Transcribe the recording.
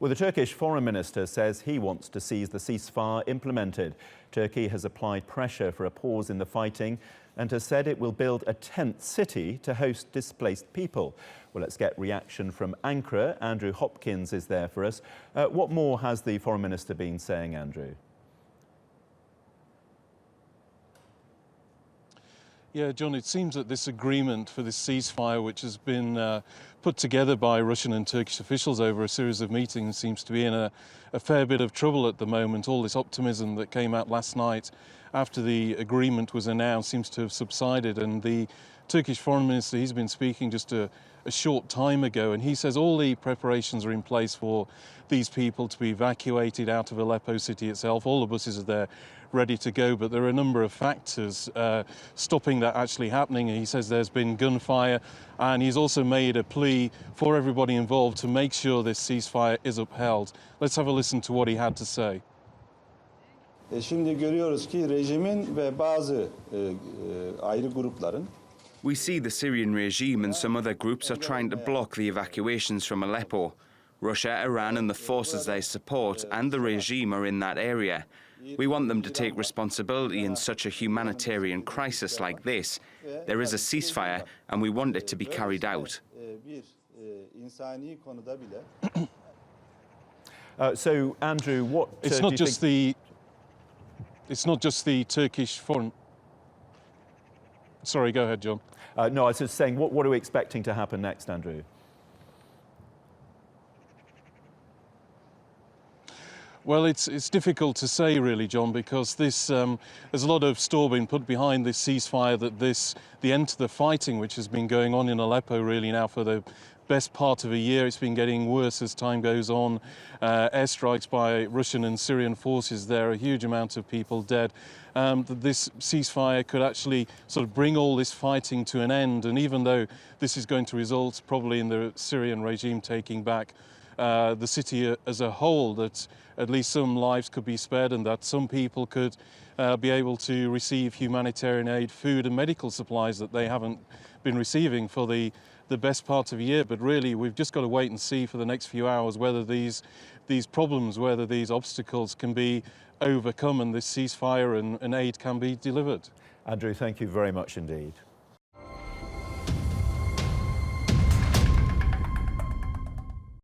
Well, the Turkish foreign minister says he wants to see the ceasefire implemented. Turkey has applied pressure for a pause in the fighting and has said it will build a tent city to host displaced people. Well, let's get reaction from Ankara. Andrew Hopkins is there for us. What more has the foreign minister been saying, Andrew? Yeah, John, it seems that this agreement for this ceasefire, which has been put together by Russian and Turkish officials over a series of meetings, seems to be in a fair bit of trouble at the moment. All this optimism that came out last night after the agreement was announced seems to have subsided, and the Turkish foreign minister, he's been speaking just a short time ago, and he says all the preparations are in place for these people to be evacuated out of Aleppo city itself. All the buses are there ready to go, but there are a number of factors stopping that actually happening. He says there's been gunfire, and he's also made a plea for everybody involved to make sure this ceasefire is upheld. Let's have a listen to what he had to say. Şimdi görüyoruz ki rejimin ve bazı ayrı grupların We see the Syrian regime and some other groups are trying to block the evacuations from Aleppo. Russia, Iran and the forces they support and the regime are in that area. We want them to take responsibility in such a humanitarian crisis like this. There is a ceasefire and we want it to be carried out. So, Andrew, what it's not just the Turkish foreign... Sorry, go ahead, John. No, I was just saying, what are we expecting to happen next, Andrew? Well, it's difficult to say, really, John, because there's a lot of store being put behind this ceasefire, that the end to the fighting, which has been going on in Aleppo really now for the best part of a year. It's been getting worse as time goes on. Airstrikes by Russian and Syrian forces there, a huge amount of people dead. This ceasefire could actually sort of bring all this fighting to an end, and even though this is going to result probably in the Syrian regime taking back the city as a whole, that at least some lives could be spared and that some people could be able to receive humanitarian aid, food and medical supplies that they haven't been receiving for the best part of a year. But really, we've just got to wait and see for the next few hours whether these problems, whether these obstacles can be overcome and this ceasefire and aid can be delivered. Andrew, thank you very much indeed.